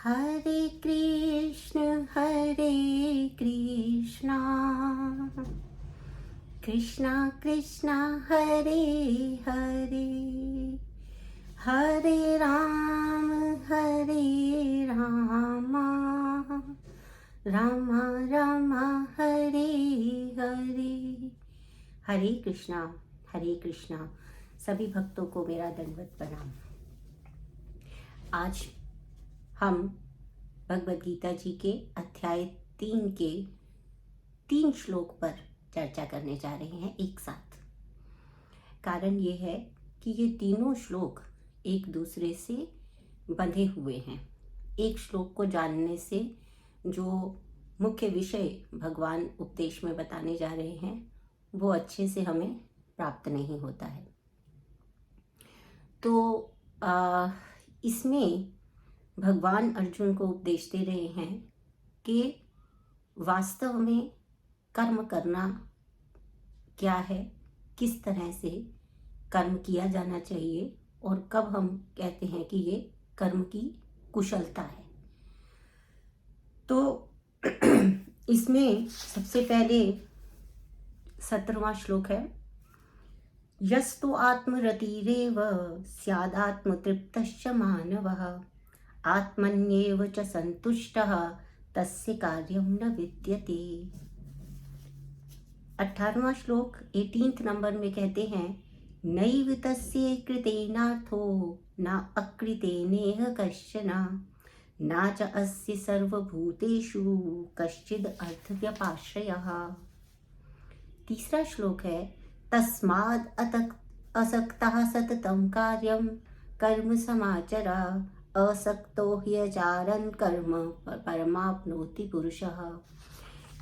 हरे कृष्ण कृष्णा कृष्णा हरे हरे, हरे राम राम राम हरे हरे। हरे कृष्णा। सभी भक्तों को मेरा दंडवत प्रणाम। आज हम भगवद गीता जी के अध्याय 3 के 3 श्लोक पर चर्चा करने जा रहे हैं एक साथ। कारण ये है कि ये तीनों श्लोक एक दूसरे से बंधे हुए हैं। एक श्लोक को जानने से जो मुख्य विषय भगवान उपदेश में बताने जा रहे हैं वो अच्छे से हमें प्राप्त नहीं होता है। तो इसमें भगवान अर्जुन को उपदेश दे रहे हैं कि वास्तव में कर्म करना क्या है, किस तरह से कर्म किया जाना चाहिए और कब हम कहते हैं कि ये कर्म की कुशलता है। तो इसमें सबसे पहले 17वां श्लोक है, यस्तु आत्मरतिरेव स्यादात्मतृप्तश्च मानवः आत्मन्येव च संतुष्टः तस्य कार्यं न विद्यते। 18वां श्लोक 18th नंबर में कहते हैं, नैव तस्य कृतेनार्थो न अकृतेनेह कश्चन न च अस्य सर्वभूतेषु कश्चिद् अर्थव्यपाश्रयः। तीसरा श्लोक है, तस्माद् असक्तः सततं कार्यं कर्म समाचर असक्तो ह्यचारन् कर्म परमाप्नोति पुरुषः।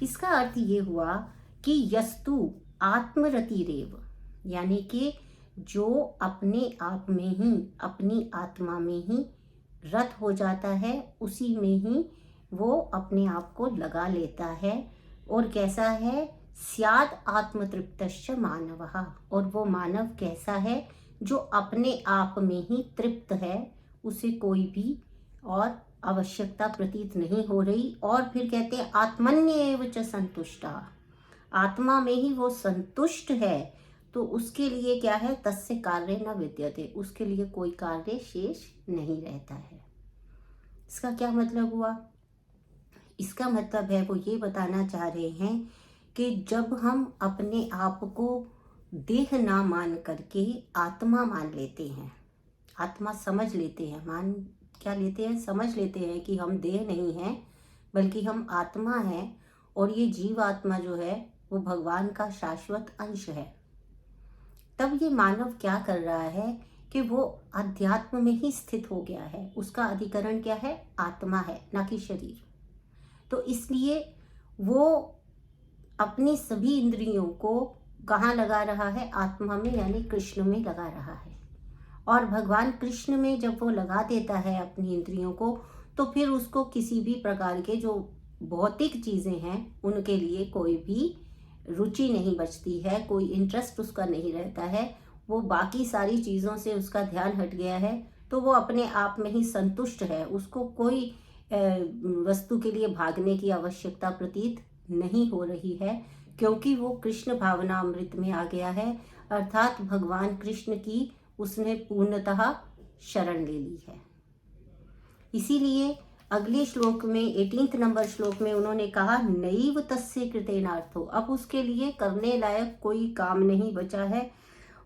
इसका अर्थ ये हुआ कि यस्तु आत्मरतिरेव, यानी कि जो अपने आप में ही, अपनी आत्मा में ही रत हो जाता है, उसी में ही वो अपने आप को लगा लेता है। और कैसा है, स्याद आत्मतृप्तश्च मानवः, और वो मानव कैसा है, जो अपने आप में ही तृप्त है, उसे कोई भी और आवश्यकता प्रतीत नहीं हो रही। और फिर कहते हैं आत्मन्येव च संतुष्टा, आत्मा में ही वो संतुष्ट है। तो उसके लिए क्या है, तस्य कार्य न विद्यते, उसके लिए कोई कार्य शेष नहीं रहता है। इसका क्या मतलब हुआ? इसका मतलब है, वो ये बताना चाह रहे हैं कि जब हम अपने आप को देह ना मान करके आत्मा मान लेते हैं, आत्मा समझ लेते हैं, मान क्या लेते हैं, समझ लेते हैं कि हम देह नहीं हैं बल्कि हम आत्मा हैं, और ये जीव आत्मा जो है वो भगवान का शाश्वत अंश है। तब ये मानव क्या कर रहा है कि वो अध्यात्म में ही स्थित हो गया है। उसका अधिकरण क्या है, आत्मा है, ना कि शरीर। तो इसलिए वो अपनी सभी इंद्रियों को कहाँ लगा रहा है, आत्मा में, यानी कृष्ण में लगा रहा है। और भगवान कृष्ण में जब वो लगा देता है अपनी इंद्रियों को, तो फिर उसको किसी भी प्रकार के जो भौतिक चीज़ें हैं उनके लिए कोई भी रुचि नहीं बचती है, कोई इंटरेस्ट उसका नहीं रहता है। वो बाकी सारी चीज़ों से उसका ध्यान हट गया है, तो वो अपने आप में ही संतुष्ट है। उसको कोई वस्तु के लिए भागने की आवश्यकता प्रतीत नहीं हो रही है, क्योंकि वो कृष्ण भावना अमृत में आ गया है, अर्थात भगवान कृष्ण की उसने पूर्णतः शरण ले ली है। इसीलिए अगले श्लोक में 18th नंबर श्लोक में उन्होंने कहा, नैव तस्य कृतेनार्थो, अब उसके लिए करने लायक कोई काम नहीं बचा है,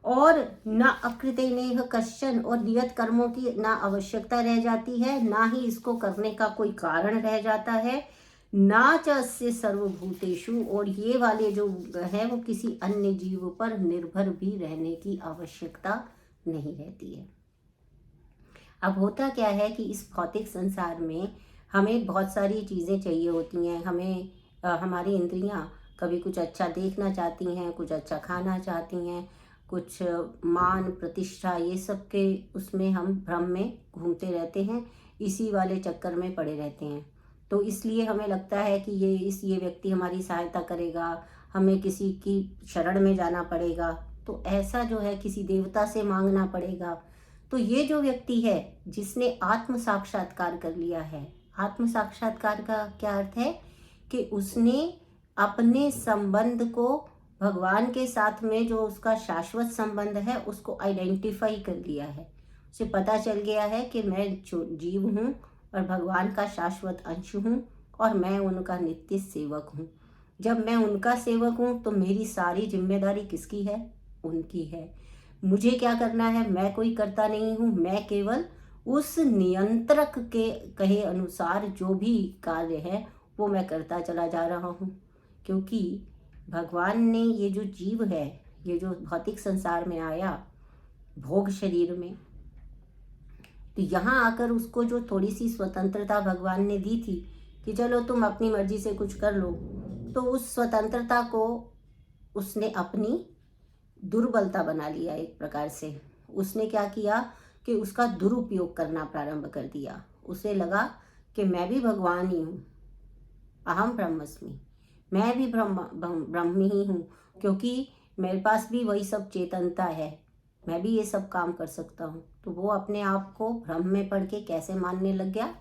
और न अकृतेनेह कश्चन, और नियत कर्मों की ना आवश्यकता रह जाती है, ना ही इसको करने का कोई कारण रह जाता है, ना च अस्य सर्वभूतेषु, और ये वाले जो है वो किसी अन्य जीव पर निर्भर भी रहने की आवश्यकता नहीं रहती है। अब होता क्या है कि इस भौतिक संसार में हमें बहुत सारी चीज़ें चाहिए होती हैं। हमें हमारी इंद्रियां कभी कुछ अच्छा देखना चाहती हैं, कुछ अच्छा खाना चाहती हैं, कुछ मान प्रतिष्ठा, ये सब के उसमें हम भ्रम में घूमते रहते हैं, इसी वाले चक्कर में पड़े रहते हैं। तो इसलिए हमें लगता है कि ये व्यक्ति हमारी सहायता करेगा, हमें किसी की शरण में जाना पड़ेगा, तो ऐसा जो है किसी देवता से मांगना पड़ेगा। तो ये जो व्यक्ति है जिसने आत्म साक्षात्कार कर लिया है, आत्म साक्षात्कार का क्या अर्थ है कि उसने अपने संबंध को भगवान के साथ में, जो उसका शाश्वत संबंध है, उसको आइडेंटिफाई कर लिया है। उसे पता चल गया है कि मैं जो जीव हूँ और भगवान का शाश्वत अंश हूँ और मैं उनका नित्य सेवक हूँ। जब मैं उनका सेवक हूँ तो मेरी सारी जिम्मेदारी किसकी है? उनकी है। मुझे क्या करना है? मैं कोई करता नहीं हूँ, मैं केवल उस नियंत्रक के कहे अनुसार जो भी कार्य है वो मैं करता चला जा रहा हूँ। क्योंकि भगवान ने ये जो जीव है, ये जो भौतिक संसार में आया भोग शरीर में, तो यहाँ आकर उसको जो थोड़ी सी स्वतंत्रता भगवान ने दी थी कि चलो तुम अपनी मर्जी से कुछ कर लो, तो उस स्वतंत्रता को उसने अपनी दुर्बलता बना लिया एक प्रकार से। उसने क्या किया कि उसका दुरुपयोग करना प्रारंभ कर दिया। उसे लगा कि मैं भी भगवान ही हूँ, अहम ब्रह्मस्मि, मैं भी ब्रह्म ही हूँ, क्योंकि मेरे पास भी वही सब चेतनता है, मैं भी ये सब काम कर सकता हूँ। तो वो अपने आप को भ्रम में पड़ के कैसे मानने लग गया?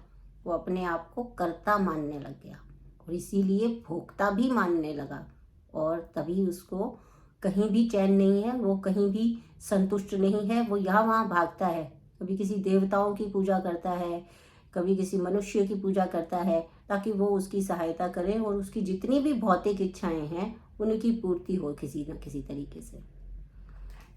वो अपने आप को कर्ता मानने लग गया और इसीलिए भोक्ता भी मानने लगा। और तभी उसको कहीं भी चैन नहीं है, वो कहीं भी संतुष्ट नहीं है, वो यहाँ वहाँ भागता है। कभी किसी देवताओं की पूजा करता है, कभी किसी मनुष्य की पूजा करता है, ताकि वो उसकी सहायता करे और उसकी जितनी भी भौतिक इच्छाएं हैं उनकी पूर्ति हो किसी न किसी तरीके से।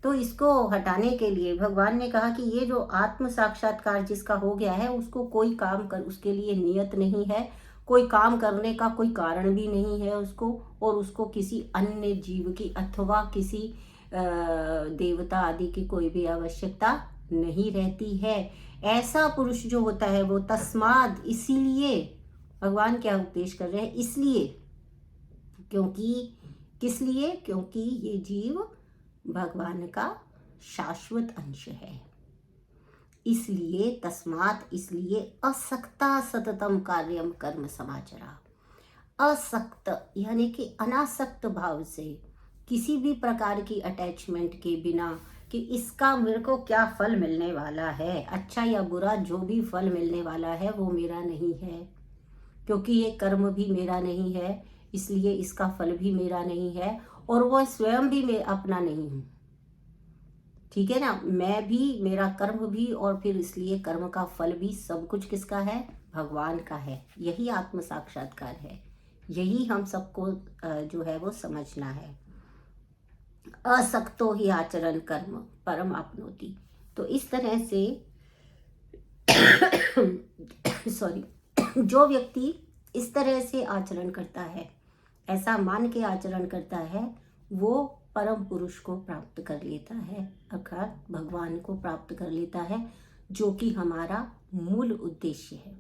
तो इसको हटाने के लिए भगवान ने कहा कि ये जो आत्म साक्षात्कार जिसका हो गया है, उसको कोई काम कर, उसके लिए नियत नहीं है, कोई काम करने का कोई कारण भी नहीं है उसको, और उसको किसी अन्य जीव की अथवा किसी देवता आदि की कोई भी आवश्यकता नहीं रहती है। ऐसा पुरुष जो होता है वो तस्माद, इसीलिए भगवान क्या उपदेश कर रहे हैं? इसलिए, क्योंकि, किस लिए? क्योंकि ये जीव भगवान का शाश्वत अंश है। इसलिए तस्मात्, इसलिए असक्ता सततम कार्यम कर्म समाचरा। असक्त यानी कि अनासक्त भाव से, किसी भी प्रकार की अटैचमेंट के बिना कि इसका मेरे को क्या फल मिलने वाला है, अच्छा या बुरा जो भी फल मिलने वाला है वो मेरा नहीं है, क्योंकि ये कर्म भी मेरा नहीं है, इसलिए इसका फल भी मेरा नहीं है और वह स्वयं भी मैं अपना नहीं हूँ। ठीक है ना? मैं भी, मेरा कर्म भी, और फिर इसलिए कर्म का फल भी, सब कुछ किसका है? भगवान का है। यही आत्म साक्षात्कार है, यही हम सबको जो है वो समझना है। असक्तो ही आचरण कर्म परम आपनोति। तो इस तरह से सॉरी, जो व्यक्ति इस तरह से आचरण करता है, ऐसा मान के आचरण करता है, वो परम पुरुष को प्राप्त कर लेता है, अर्थात भगवान को प्राप्त कर लेता है, जो कि हमारा मूल उद्देश्य है।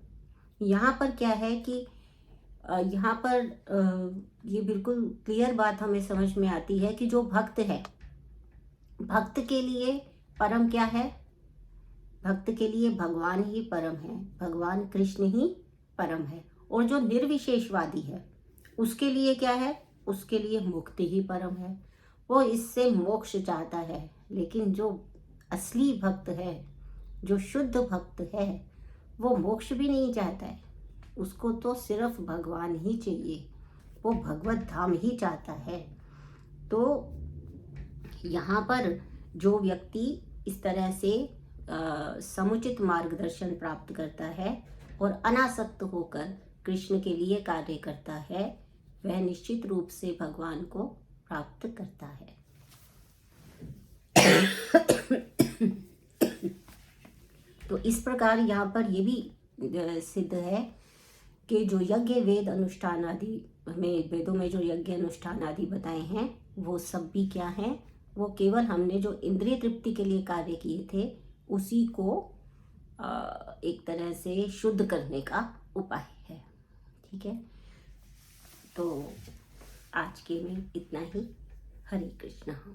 यहाँ पर क्या है कि यहाँ पर ये बिल्कुल क्लियर बात हमें समझ में आती है कि जो भक्त है, भक्त के लिए परम क्या है? भक्त के लिए भगवान ही परम है, भगवान कृष्ण ही परम है। और जो निर्विशेषवादी है उसके लिए क्या है? उसके लिए मुक्ति ही परम है, वो इससे मोक्ष चाहता है। लेकिन जो असली भक्त है, जो शुद्ध भक्त है, वो मोक्ष भी नहीं चाहता है, उसको तो सिर्फ भगवान ही चाहिए, वो भगवत धाम ही चाहता है। तो यहाँ पर जो व्यक्ति इस तरह से समुचित मार्गदर्शन प्राप्त करता है और अनासक्त होकर कृष्ण के लिए कार्य करता है, वह निश्चित रूप से भगवान को प्राप्त करता है। तो इस प्रकार यहाँ पर ये भी सिद्ध है कि जो यज्ञ वेद अनुष्ठान आदि में, वेदों में जो यज्ञ अनुष्ठान आदि बताए हैं, वो सब भी क्या हैं? वो केवल हमने जो इंद्रिय तृप्ति के लिए कार्य किए थे उसी को एक तरह से शुद्ध करने का उपाय है। ठीक है, तो आज के में इतना ही। हरे कृष्णा।